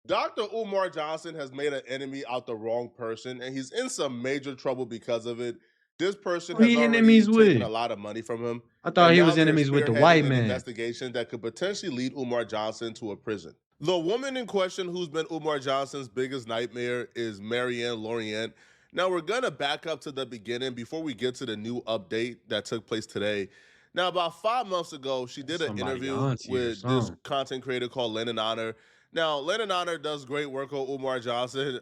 Dr. Umar Johnson has made an enemy out the wrong person, and he's in some major trouble because of it. This person Who has he already enemies taken a with? lot of money from him, I thought and he now was they're enemies with the spearheading white an man. investigation that could potentially lead Umar Johnson to a prison. The woman in question, who's been Umar Johnson's biggest nightmare, is Marianne Lorient. Now, we're going to back up to the beginning before we get to the new update that took place today. Now, about 5 months ago, she did an Somebody interview auntie or with this something. content creator called Lennon Honor. Now, Lennon Honor does great work on Umar Johnson.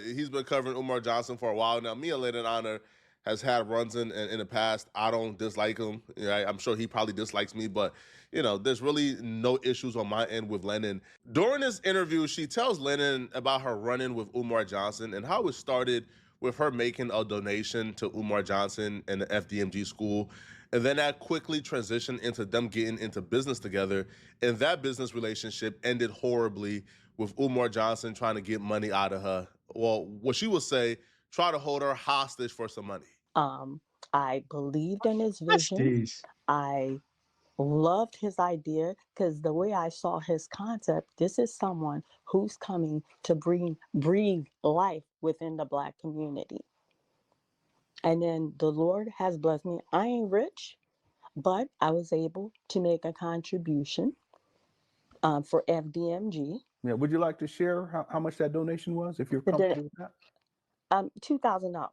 He's been covering Umar Johnson for a while now. Me and Lennon Honor has had runs in the past. I don't dislike him. I'm sure he probably dislikes me, but there's really no issues on my end with Lennon. During this interview, she tells Lennon about her run-in with Umar Johnson and how it started with her making a donation to Umar Johnson and the FDMG school. And then that quickly transitioned into them getting into business together. And that business relationship ended horribly with Umar Johnson trying to get money out of her. Well, what she would say, try to hold her hostage for some money. Um, I believed in his What's vision. this? I loved his idea because the way I saw his concept, this is someone who's coming to breathe life within the Black community. And then the Lord has blessed me. I ain't rich, but I was able to make a contribution for FDMG. Yeah, would you like to share how much that donation was, if you're The comfortable with that? $2,000.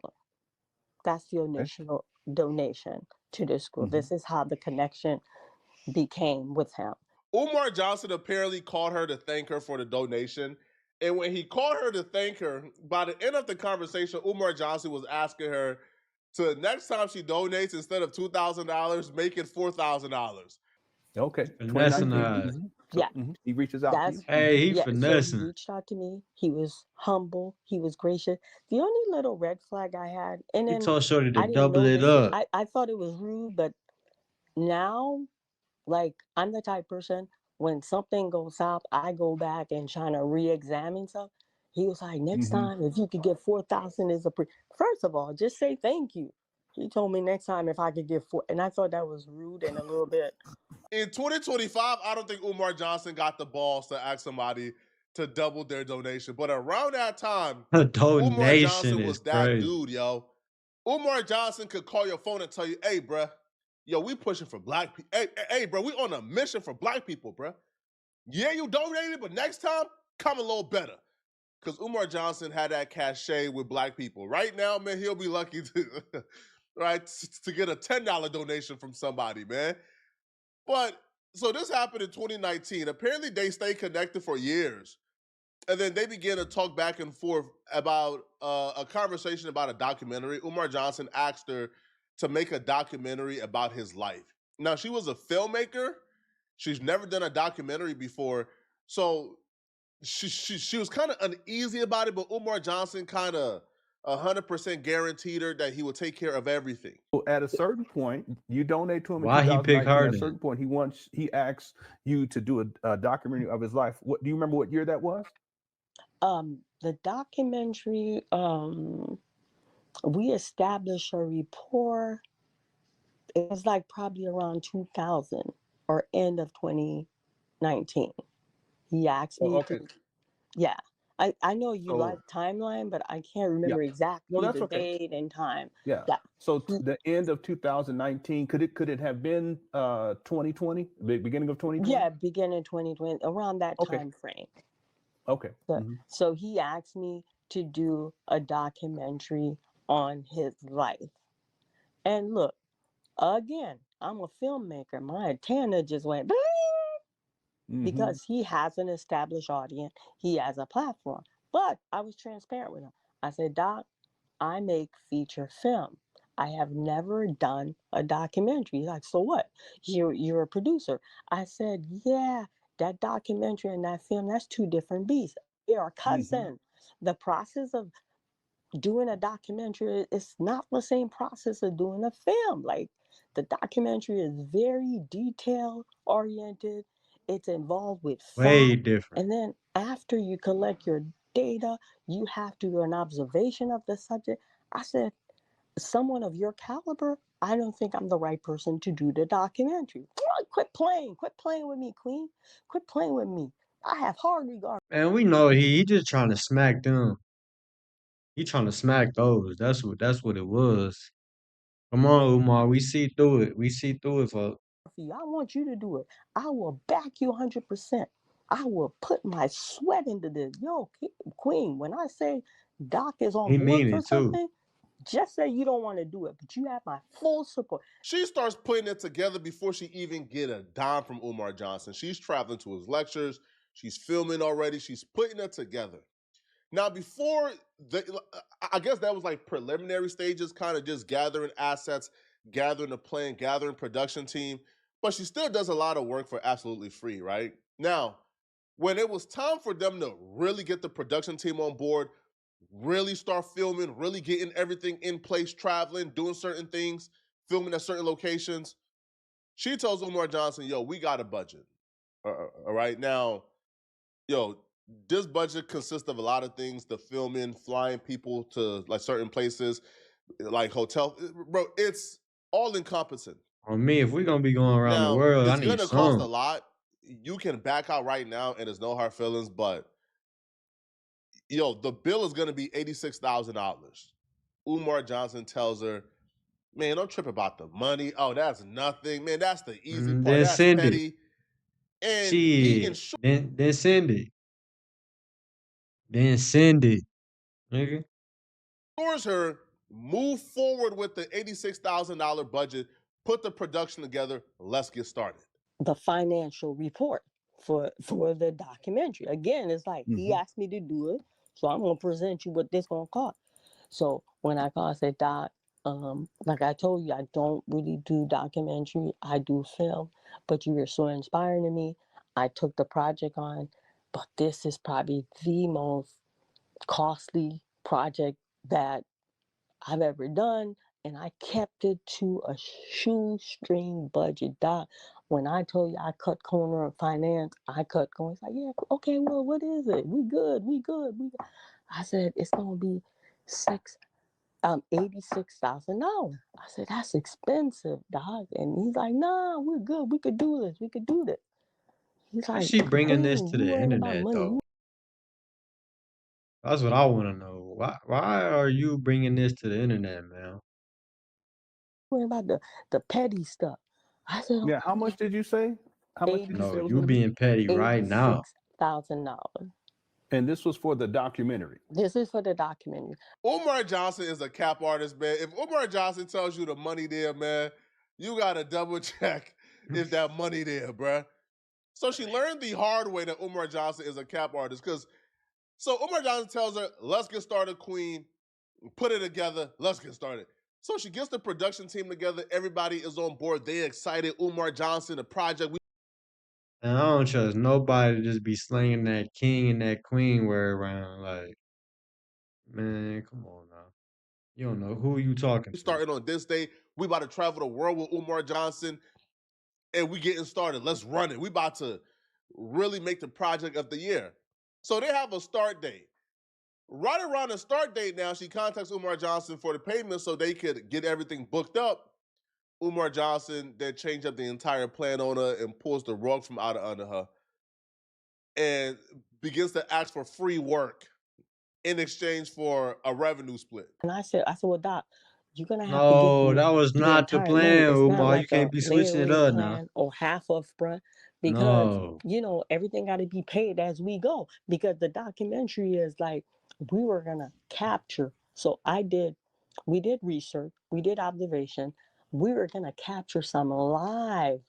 That's the Okay. initial donation to the school. Mhm. This is how the connection became with him. Umar Johnson apparently called her to thank her for the donation. And when he called her to thank her, by the end of the conversation, Umar Johnson was asking her to next time she donates, instead of $2,000, make it $4,000. Okay, Finessing 2019. her. So Yeah, he reaches out to that's you. Hey, he yeah. So he finessing. reached out to me. He was humble. He was gracious. The only little red flag I had, and He then told Shorty to I didn't double know it this. up. I thought it was rude, but now, like, I'm the type person, when something goes south, I go back and trying to re-examine stuff. He was like, next Hmm. time, if you could get 4,000 is first of all, just say thank you. He told me next time if I could get four, and I thought that was rude and a little bit. In 2025, I don't think Umar Johnson got the balls to ask somebody to double their donation. But around that time, A Umar donation Johnson is was that crazy. dude, yo. Umar Johnson could call your phone and tell you, hey, bruh, yo, we pushing for Black people. Hey, bro, we on a mission for Black people, bruh. Yeah, you donated, but next time, come a little better. Because Umar Johnson had that cachet with Black people. Right now, man, he'll be lucky to, right, to get a $10 donation from somebody, man. But so this happened in 2019. Apparently, they stayed connected for years. And then they began to talk back and forth about a conversation about a documentary. Umar Johnson asked her to make a documentary about his life. Now, she was a filmmaker. She's never done a documentary before. So she was kind of uneasy about it, but Umar Johnson kind of 100% guaranteed her that he would take care of everything. So at a certain point, you donate to him in Why he pick 2019. her At a then? certain point, he asks you to do a documentary of his life. What do you remember? What year that was? The documentary, we established a rapport. It was like probably around 2000 or end of 2019. He asked Oh, me okay. to, yeah. I know you So like timeline, but I can't yeah, remember no, exactly that's the okay. date and time. Yeah. Yeah. So He, the end of 2019, could it have been 2020, beginning of 2020? yeah, beginning 2020, around that Okay. time frame. Okay. So he asked me to do a documentary on his life. And look, again, I'm a filmmaker. My antenna just went bling Mm-hmm. because he has an established audience. He has a platform. But I was transparent with him. I said, Doc, I make feature film. I have never done a documentary. He's like, so what? You're a producer. I said, yeah, that documentary and that film, that's two different beasts. They are Mm-hmm. cousins. The process of doing a documentary is not the same process of doing a film. Like, the documentary is very detail oriented. It's involved with Way fact. different. And then after you collect your data, you have to do an observation of the subject. I said, someone of your caliber, I don't think I'm the right person to do the documentary. Quit playing with me, Queen. Quit playing with me. I have hard regard Man, we know he just trying to smack them. He trying to smack those. That's what it was. Come on, Umar. We see through it. We see through it, folks. for you. I want you to do it. I will back you 100%. I will put my sweat into this. Yo, Queen, when I say Doc is on He board mean for it too. something, just say you don't want to do it, but you have my full support. She starts putting it together before she even get a dime from Umar Johnson. She's traveling to his lectures. She's filming already. She's putting it together. Now, before I guess that was like preliminary stages, kind of just gathering assets, gathering a plan, gathering production team. But she still does a lot of work for absolutely free, right? Now, when it was time for them to really get the production team on board, really start filming, really getting everything in place, traveling, doing certain things, filming at certain locations, she tells Umar Johnson, yo, we got a budget. All right. Now, yo, this budget consists of a lot of things, the filming, flying people to like certain places, like hotel. Bro, it's all encompassing. On me, if we gonna be going around the Now, world, I it's need gonna cost a some. lot. You can back out right now and there's no hard feelings, but yo, the bill is gonna be $86,000. Umar Johnson tells her, man, don't trip about the money. Oh, that's nothing. Man, that's the easy part. Then That's send it. petty. And he Shit. ensures Then send it. Then send it, nigga. her move forward with the $86,000 budget, put the production together. Let's get started. The financial report for the documentary. Again, it's like he asked me to do it, so I'm gonna present you what this gonna cost. So when I called, I said, Doc, like I told you, I don't really do documentary. I do film, but you were so inspiring to me. I took the project on, but this is probably the most costly project that I've ever done. And I kept it to a shoestring budget. Doc, when I told you I cut corner of finance, I cut corner. It's like, yeah, okay, well, what is it? We good. I said, it's going to be $86,000. I said, that's expensive, Doc. And he's like, nah, we're good. We could do this. He's Why is like, she bringing this Queen, to you the worrying about internet money. though? That's what I want to know. Why are you bringing this to the internet, man? Worrying about the petty stuff. I said, Yeah. How much did you say? How much did you say No, it was you going to be? being petty right now. $86,000. And this was for the documentary. This is for the documentary. Umar Johnson is a cap artist, man. If Umar Johnson tells you the money there, man, you gotta double check if that money there, bruh. So she learned the hard way that Umar Johnson is a cap artist. So Umar Johnson tells her, let's get started, Queen. Put it together. Let's get started. So she gets the production team together. Everybody is on board. They excited. Umar Johnson, the project. And I don't trust nobody to just be slinging that king and that queen word around. Like, man, come on now. You don't know who you talking We to. starting on this day. We about to travel the world with Umar Johnson. And we getting started. Let's run it. We about to really make the project of the year. So they have a start date. Right around the start date now, she contacts Umar Johnson for the payment so they could get everything booked up. Umar Johnson then changed up the entire plan on her and pulls the rug from out of under her and begins to ask for free work in exchange for a revenue split. And I said, well, Doc, you're gonna have to give No, me that was the not the entire money. plan, It's not Umar. You like a can't be switching it layaway up now. plan or half of, bruh, because No. everything got to be paid as we go. Because the documentary is like we were gonna capture. So we did research, we did observation. We were gonna capture some live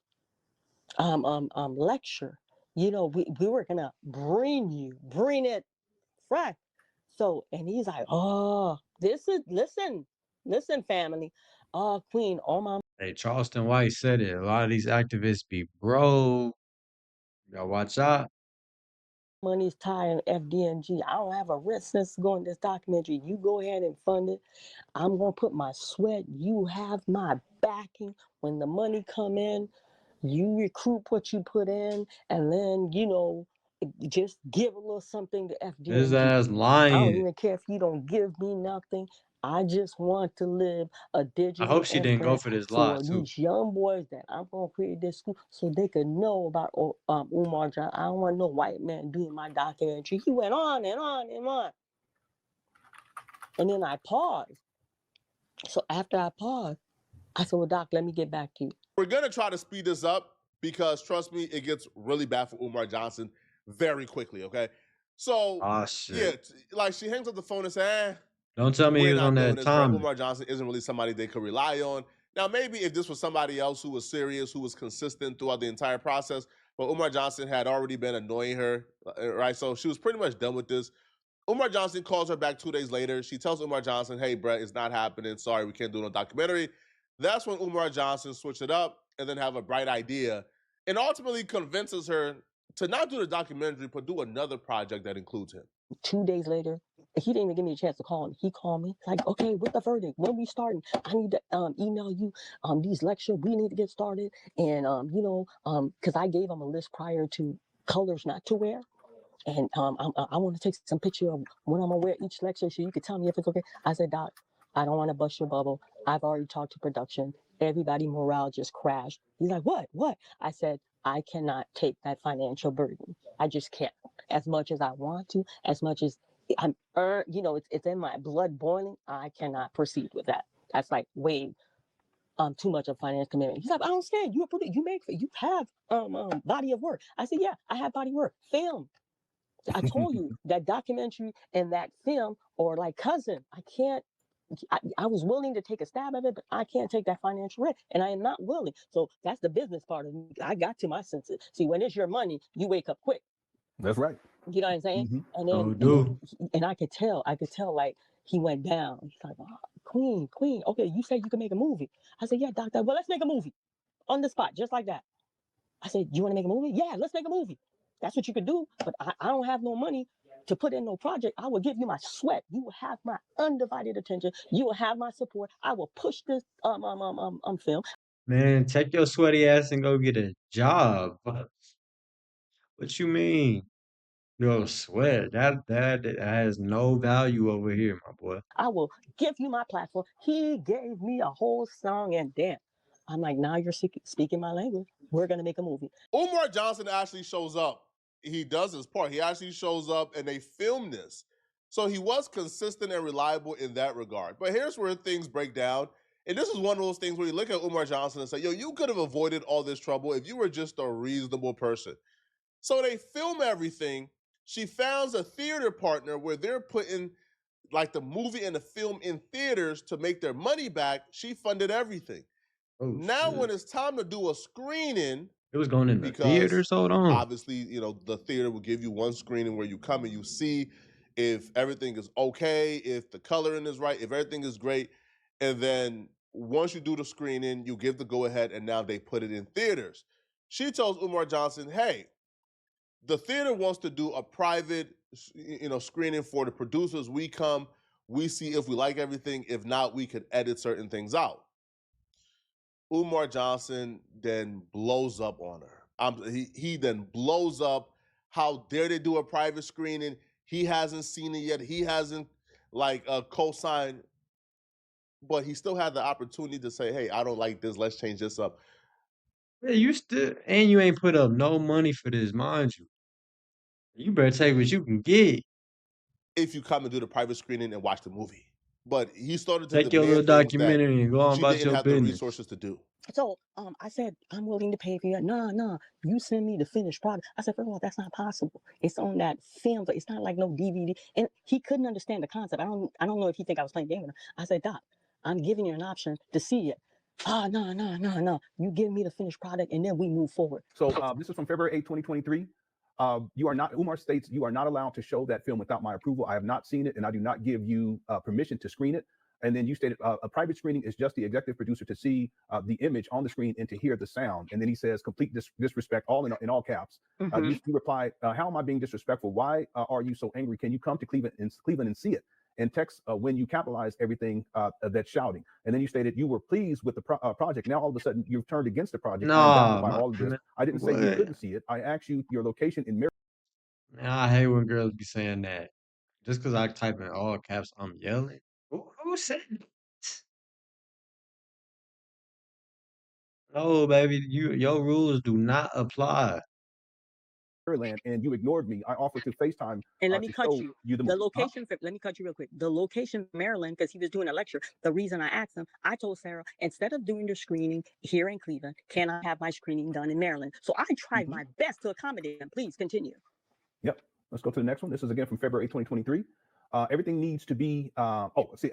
lecture. We were gonna bring it fresh. So, and he's like, oh, listen, family. Oh, Queen, all my Hey, Charleston White said it. A lot of these activists be broke. Y'all watch out. money's tied in FDNG. I don't have a risk since going this documentary. You go ahead and fund it. I'm gonna put my sweat. You have my backing. When the money come in, you recruit what you put in, and then just give a little something to His FDNG. ass I don't lying. even care if you don't give me nothing. I just want to live a I digital hope she didn't go imprint for this lie for too. these young boys that I'm gonna create this school so they could know about Umar Johnson. I don't want no white man doing my documentary. He went on and on and on. And then I paused. So after I paused, I said, well, Doc, let me get back to you. We're going to try to speed this up because, trust me, it gets really bad for Umar Johnson very quickly, okay? So, Ah, shit. yeah, like she hangs up the phone and says, Don't tell me he we're was not on doing that this, bro. time. Umar Johnson isn't really somebody they could rely on. Now, maybe if this was somebody else who was serious, who was consistent throughout the entire process, but Umar Johnson had already been annoying her, right? So she was pretty much done with this. Umar Johnson calls her back 2 days later. She tells Umar Johnson, hey, Brett, it's not happening. Sorry, we can't do no documentary. That's when Umar Johnson switched it up and then have a bright idea and ultimately convinces her to not do the documentary, but do another project that includes him. 2 days later, he didn't even give me a chance to call him. He called me like, okay, what the verdict? When we starting? I need to email you these lectures. We need to get started. And because I gave him a list prior to colors not to wear. And I want to take some picture of when I'm gonna wear each lecture so you can tell me if it's okay. I said, Doc, I don't want to bust your bubble. I've already talked to production. Everybody morale just crashed. He's like, what? I said, I cannot take that financial burden. I just can't. As much as I want to, as much as I'm it's in my blood boiling, I cannot proceed with that. That's like way too much of finance commitment. He's like, I don't understand. You have body of work. I said, yeah, I have body of work. Film. I told you that documentary and that film or like Cousin, I can't. I was willing to take a stab at it, but I can't take that financial risk, and I am not willing. So that's the business part of me. I got to my senses. See, when it's your money, you wake up quick. That's right. You know what I'm saying? Mm-hmm. And then, and I could tell, like he went down. He's like, oh, Queen, okay, you said you can make a movie. I said, yeah, doctor. Well, let's make a movie on the spot, just like that. I said, you want to make a movie? Yeah, let's make a movie. That's what you could do, but I don't have no money to put in no project. I will give you my sweat. You will have my undivided attention. You will have my support. I will push this film. Man, take your sweaty ass and go get a job. What you mean? Yo, sweat. That has no value over here, my boy. I will give you my platform. He gave me a whole song and dance. I'm like, now you're speaking my language. We're gonna make a movie. Umar Johnson actually shows up. He does his part. He actually shows up and they film this. So he was consistent and reliable in that regard. But here's where things break down. And this is one of those things where you look at Umar Johnson and say, yo, you could have avoided all this trouble if you were just a reasonable person. So they film everything. She founds a theater partner where they're putting like the movie and the film in theaters to make their money back. She funded everything. Oh, now, shit. when it's time to do a screening, It was going in the because theaters. Hold on. obviously, the theater will give you one screening where you come and you see if everything is okay, if the coloring is right, if everything is great. And then once you do the screening, you give the go ahead, and now they put it in theaters. She tells Umar Johnson, hey, the theater wants to do a private screening for the producers. We come, we see if we like everything. If not, we could edit certain things out. Umar Johnson then blows up on her. He then blows up. How dare they do a private screening? He hasn't seen it yet. He hasn't co-signed, but he still had the opportunity to say, "Hey, I don't like this. Let's change this up." Yeah, you ain't put up no money for this, mind you. You better take what you can get. If you come and do the private screening and watch the movie, but he started to Take your little demand things that documentary and go on she about didn't your have the business. resources to do. So I said, I'm willing to pay for you. Nah, you send me the finished product. I said, first of all, that's not possible. It's on that film, but it's not like no DVD. And he couldn't understand the concept. I don't know if he think I was playing game with him. I said, Doc, I'm giving you an option to see it. No. You give me the finished product and then we move forward. So this is from February 8, 2023. Umar states, you are not allowed to show that film without my approval. I have not seen it and I do not give you permission to screen it. And then you stated a private screening is just the executive producer to see the image on the screen and to hear the sound. And then he says, complete disrespect, all in all caps. You reply, how am I being disrespectful? Why are you so angry? Can you come to Cleveland and see it? And text when you capitalize everything that's shouting. And then you stated you were pleased with the project. Now all of a sudden you've turned against the project. I am baffled by all of this. I didn't say you couldn't see it. I asked you your location in Maryland. Man, I hate when girls be saying that. Just because I type in all caps, I'm yelling. Who Who said that? No, baby, your rules do not apply. Maryland, and you ignored me. I offered to FaceTime And let me to cut show you. you the The movie. location for, let me cut you real quick. The location for Maryland, because he was doing a lecture. The reason I asked him, I told Sarah, instead of doing the screening here in Cleveland, can I have my screening done in Maryland? So I tried my best to accommodate him. Please continue. Yep. Let's go to the next one. This is again from February 2023. Everything needs to be. Let's see.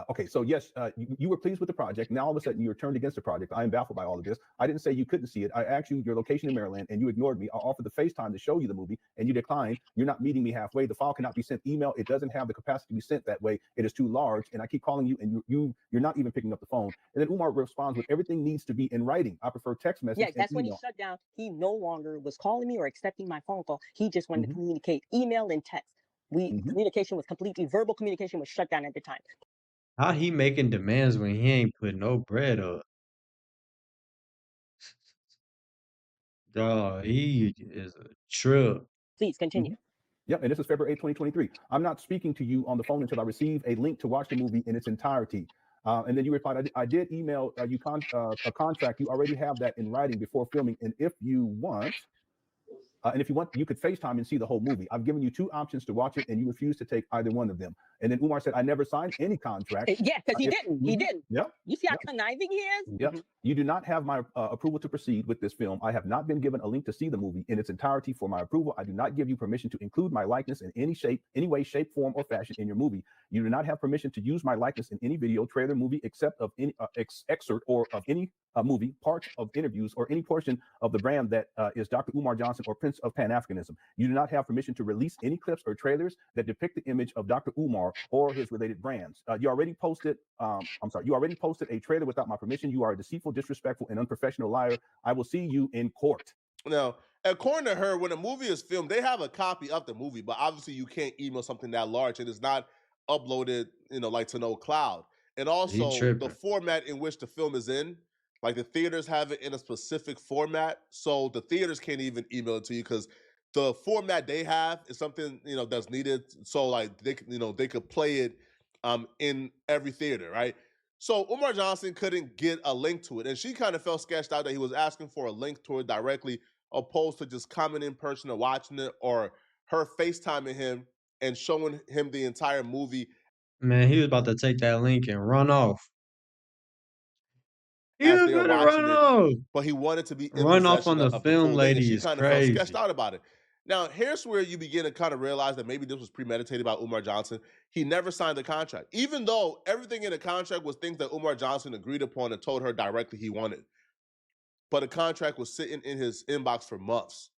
Okay, so yes, you were pleased with the project. Now all of a sudden you're turned against the project. I am baffled by all of this. I didn't say you couldn't see it. I asked you your location in Maryland, and you ignored me. I offered the FaceTime to show you the movie, and you declined. You're not meeting me halfway. The file cannot be sent email. It doesn't have the capacity to be sent that way. It is too large, and I keep calling you, and you're not even picking up the phone. And then Umar responds with everything needs to be in writing. I prefer text message. Yeah, that's when he shut down. He no longer was calling me or accepting my phone call. He just wanted to communicate, email and text. Communication was completely verbal. Communication was shut down at the time. How he making demands when he ain't put no bread up? Dog, he is a trip. Please continue. Yep, and this is February 8, 2023. I'm not speaking to you on the phone until I receive a link to watch the movie in its entirety. And then you replied, I did email you a contract. You already have that in writing before filming. And if you want, you could FaceTime and see the whole movie. I've given you two options to watch it, and you refuse to take either one of them. And then Umar said, I never signed any contract. Yeah, because he didn't. He didn't. Yep. You see how conniving he is? Yep. You do not have my approval to proceed with this film. I have not been given a link to see the movie in its entirety for my approval. I do not give you permission to include my likeness in any way, shape, form, or fashion in your movie. You do not have permission to use my likeness in any video, trailer, movie, except of any excerpt or of any movie, parts of interviews, or any portion of the brand that is Dr. Umar Johnson or Prince of Pan-Africanism. You do not have permission to release any clips or trailers that depict the image of Dr. Umar or his related brands. You already posted a trailer without my permission. You are a deceitful, disrespectful, and unprofessional liar. I will see you in court. Now, according to her, when a movie is filmed, they have a copy of the movie, but obviously you can't email something that large, and it's not uploaded, like to no cloud. And also the format in which the film is in, like the theaters have it in a specific format, so the theaters can't even email it to you because the format they have is something that's needed. So like they could play it in every theater, right? So Umar Johnson couldn't get a link to it, and she kind of felt sketched out that he was asking for a link to it directly, opposed to just coming in person and watching it, or her FaceTiming him and showing him the entire movie. Man, he was about to take that link and run off. He As was they're gonna watching run it, off. but he wanted to be in Run off on possession the of the film full thing, and lady she is kind of felt sketched crazy. out about it. Now, here's where you begin to kind of realize that maybe this was premeditated by Umar Johnson. He never signed the contract, even though everything in the contract was things that Umar Johnson agreed upon and told her directly he wanted. But the contract was sitting in his inbox for months,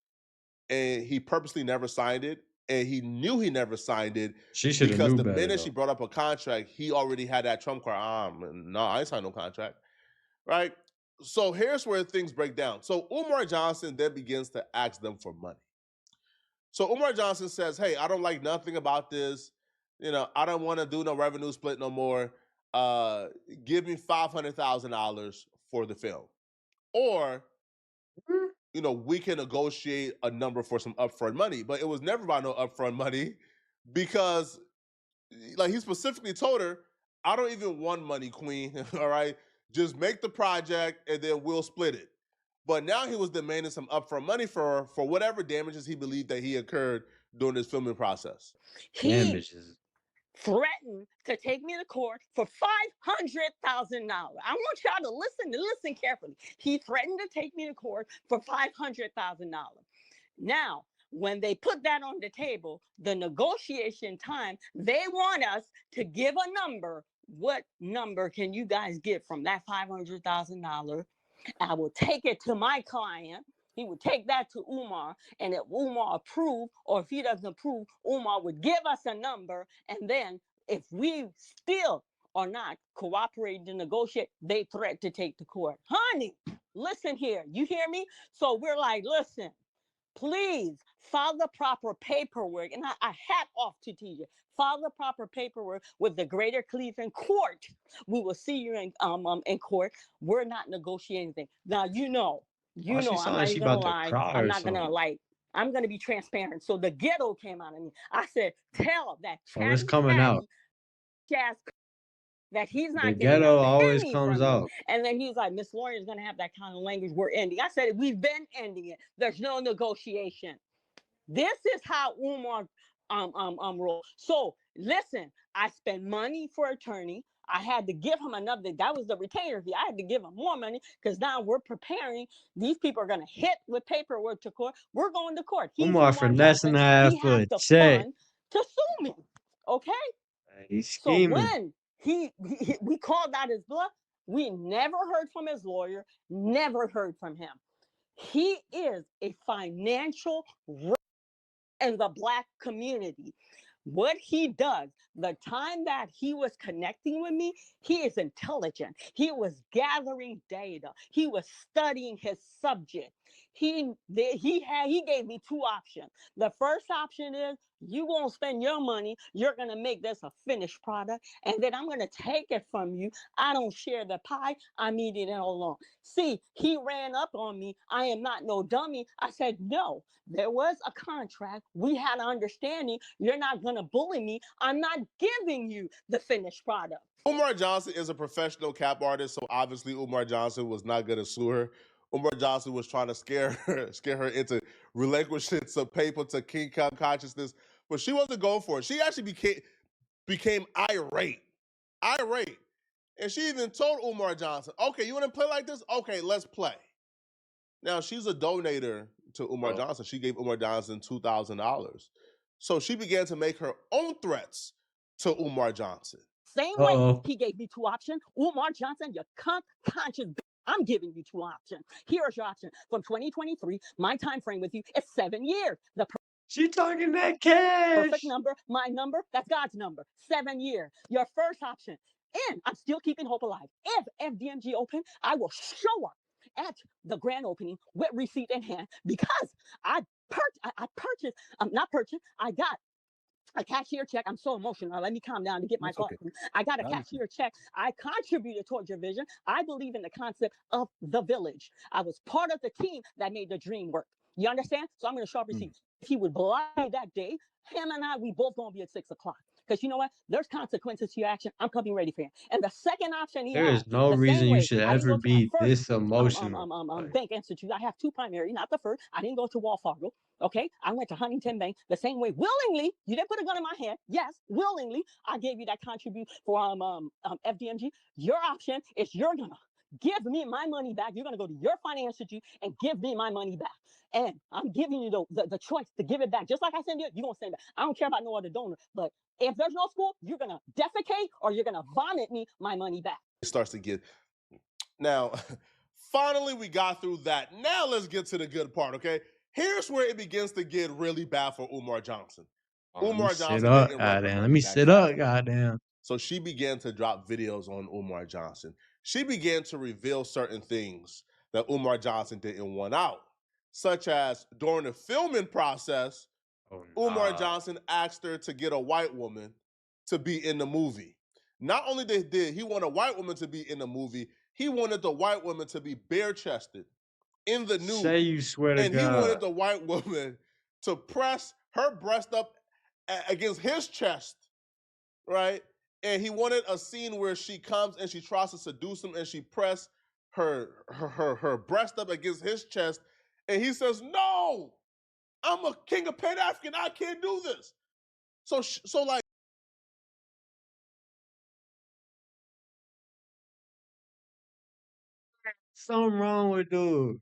and he purposely never signed it. And he knew he never signed it She should have because knew the better, minute she though. brought up a contract, he already had that trump card. No, I ain't signed no contract, right? So here's where things break down. So Umar Johnson then begins to ask them for money. So Umar Johnson says, hey, I don't like nothing about this. I don't want to do no revenue split no more. Give me $500,000 for the film. Or, we can negotiate a number for some upfront money. But it was never about no upfront money because, like, he specifically told her, I don't even want money, queen. All right? Just make the project and then we'll split it. But now he was demanding some upfront money for whatever damages he believed that he incurred during this filming process. Damages. Threatened to take me to court for $500,000. I want y'all to listen carefully. He threatened to take me to court for $500,000. Now, when they put that on the table, the negotiation time, they want us to give a number. What number can you guys give from that $500,000? I will take it to my client. He would take that to Umar, and if Umar approved, or if he doesn't approve, Umar would give us a number, and then if we still are not cooperating to negotiate, they threat to take to court. Honey, listen here. You hear me? So we're like, listen, please file the proper paperwork. And I hat off to TJ. File the proper paperwork with the Greater Cleveland Court. We will see you in court. We're not negotiating anything. Now, She I'm sound not like she even gonna about to lie. cry I'm or not gonna something. I'm gonna be transparent. So the ghetto came out of me. I said, tell that Oh, it's chatty coming out. Patty, jazz that he's The not getting a ghetto always penny comes from you. out. And then he's like, Miss Lauren is going to have that kind of language. We're ending. I said, we've been ending it. There's no negotiation. This is how Umar roll. So listen, I spent money for attorney. I had to give him another. That was the retainer fee. I had to give him more money because now we're preparing. These people are going to hit with paperwork to court. We're going to court. He's Umar Umar Johnson. finessing that He for has a the check. fund to sue me. Okay. He's So scheming. when we called out his bluff, we never heard from his lawyer. Never heard from him. He is a financial in the Black community. What he does, the time that he was connecting with me, he is intelligent. He was gathering data. He was studying his subject. He gave me two options. The first option is you won't spend your money. You're gonna make this a finished product, and then I'm gonna take it from you. I don't share the pie. I'm eating it alone. See, he ran up on me. I am not no dummy. I said no. There was a contract. We had an understanding. You're not gonna bully me. I'm not giving you the finished product. Umar Johnson is a professional cap artist, so obviously Umar Johnson was not going to sue her. Umar Johnson was trying to scare her into relinquishing some paper to King Kong consciousness, but she wasn't going for it. She actually became irate, and she even told Umar Johnson, "Okay, you want to play like this? Okay, let's play." Now she's a donator to Umar Johnson. She gave Umar Johnson $2,000, so she began to make her own threats to Umar Johnson. Same way, he gave me two options. Umar Johnson, you conscious. I'm giving you two options. Here's your option. From 2023, my time frame with you is 7 years. She talking that cash. Perfect number, my number, that's God's number. 7 years. Your first option. And I'm still keeping hope alive. If FDMG open, I will show up at the grand opening with receipt in hand because I purchased, I got a cashier check. I'm so emotional. Let me calm down to get my thoughts. Okay. I got a cashier check. I contributed towards your vision. I believe in the concept of the village. I was part of the team that made the dream work. You understand? So I'm going to show up receipts. If he would lie that day, him and I, we both going to be at 6 o'clock. Because you know what? There's consequences to your action. I'm coming ready for him. And the second option he There has, is no the reason same you way, should I didn't ever go to my be first this emotional. bank institute. I have two primary, not the first. I didn't go to Wells Fargo. Okay, I went to Huntington Bank the same way willingly. You didn't put a gun in my hand. Yes, willingly, I gave you that contribute for FDMG. Your option is you're gonna give me my money back. You're gonna go to your finance institute and give me my money back. And I'm giving you the choice to give it back. Just like I send you, you're gonna send it back. I don't care about no other donor, but if there's no school, you're gonna defecate or you're gonna vomit me my money back. It starts to get now. Finally, we got through that. Now let's get to the good part, okay? Here's where it begins to get really bad for Umar Johnson. Umar Johnson didn't goddamn. Let me sit up, goddamn. So she began to drop videos on Umar Johnson. She began to reveal certain things that Umar Johnson didn't want out, such as during the filming process, Umar Johnson asked her to get a white woman to be in the movie. Not only did he want a white woman to be in the movie, he wanted the white woman to be bare-chested in the nude. Say you swear to God. And he wanted the white woman to press her breast up against his chest, right? And he wanted a scene where she comes and she tries to seduce him and she pressed her breast up against his chest. And he says, "No, I'm a king of Pan-African. I can't do this." So like, something wrong with dude.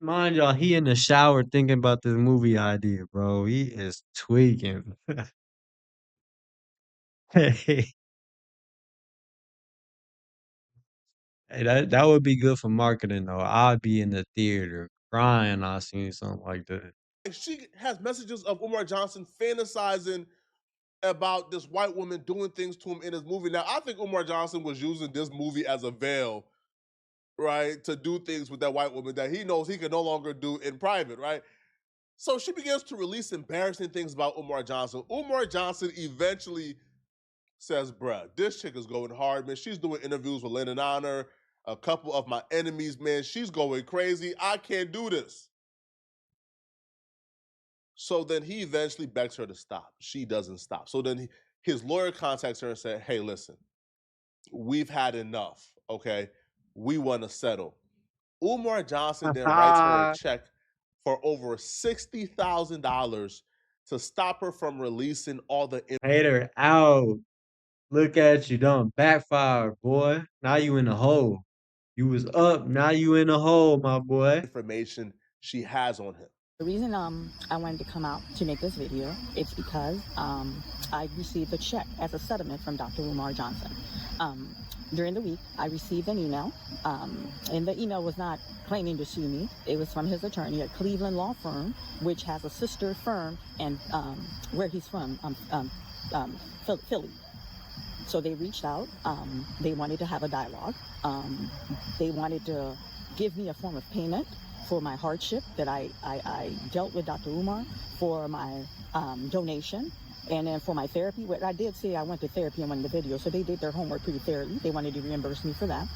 Mind y'all, he in the shower thinking about this movie idea, bro. He is tweaking. Hey, that would be good for marketing though. I'd be in the theater crying. I seen something like that. she has messages of Umar Johnson fantasizing about this white woman doing things to him in his movie. Now, I think Umar Johnson was using this movie as a veil, right, to do things with that white woman that he knows he can no longer do in private, right? So she begins to release embarrassing things about Umar Johnson. Umar Johnson eventually says, "Bruh, this chick is going hard, man. She's doing interviews with Lennon Honor, a couple of my enemies, man. She's going crazy. I can't do this." So then he eventually begs her to stop. She doesn't stop. So then His lawyer contacts her and said, hey, listen, we've had enough, okay? We want to settle. Umar Johnson then writes her a check for over $60,000 to stop her from releasing all the Hater out. Look at you, done backfire, boy. Now you in the hole. You was up, now you in the hole, my boy. information she has on him. The reason I wanted to come out to make this video is because I received a check as a settlement from Dr. Umar Johnson. During the week, I received an email, and the email was not claiming to sue me. It was from his attorney at Cleveland Law Firm, which has a sister firm and where he's from, Philly. So they reached out. They wanted to have a dialogue. They wanted to give me a form of payment for my hardship that I dealt with Dr. Umar, for my donation, and then for my therapy. What I did say, I went to therapy in one of the videos, so they did their homework pretty thoroughly. They wanted to reimburse me for that.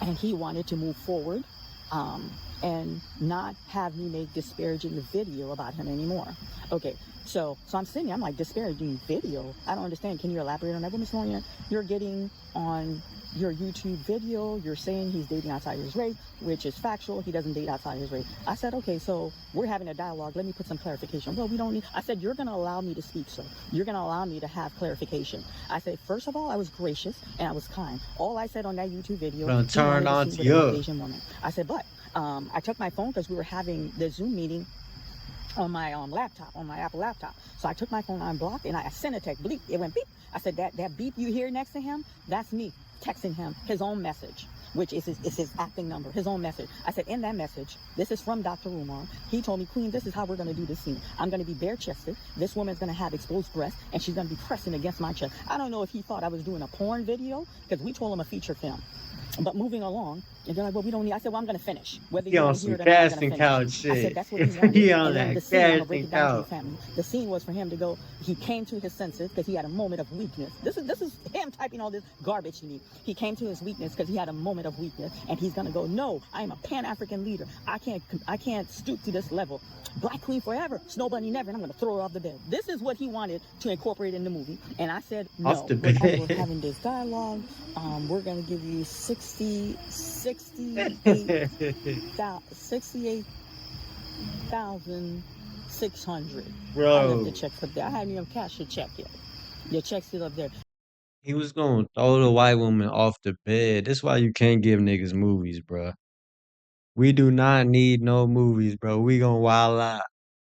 And he wanted to move forward and not have me make disparaging video about him anymore. Okay, so I'm sitting there, I'm like, disparaging video? I don't understand. Can you elaborate on that? Well, Ms. Lawyer, you're getting on your YouTube video, you're saying he's dating outside his race, which is factual. He doesn't date outside his race. I said, okay, so we're having a dialogue. Let me put some clarification. Well, we don't need, I said, you're going to allow me to speak, sir. You're going to allow me to have clarification. I said, first of all, I was gracious and I was kind. All I said on that YouTube video, Turn on to you. Asian woman. I said, but I took my phone because we were having the Zoom meeting on my laptop, on my Apple laptop. So I took my phone on block and I sent a text, bleep. It went beep. I said, that beep you hear next to him, that's me texting him his own message, which is his acting number, his own message. I said, in that message, this is from Dr. Umar. He told me, Queen, this is how we're going to do this scene. I'm going to be bare-chested. This woman's going to have exposed breasts, and she's going to be pressing against my chest. I don't know if he thought I was doing a porn video, because we told him a feature film. But moving along, and they're like, well, we don't need, I said, well, I'm going to finish. Whether you want to hear it or not, I'm going to finish. Shit. I said, that's what he wanted. He on and then that the scene, I'm going to break casting it down to couch. the family. The scene was for him to go, he came to his senses because he had a moment of weakness. This is him typing all this garbage to me. He came to his weakness because he had a moment of weakness, and he's going to go, no, I am a Pan-African leader. I can't stoop to this level. Black Queen forever, Snow Bunny never, and I'm going to throw her off the bed. This is what he wanted to incorporate in the movie. And I said, no, Off the bed. we're having this dialogue. We're going to give you 68,600. Bro. I left the checks up there. I hadn't even cashed your check yet. Your check's still up there. He was gonna throw the white woman off the bed. That's why you can't give niggas movies, bro. We do not need no movies, bro. We gonna wild out.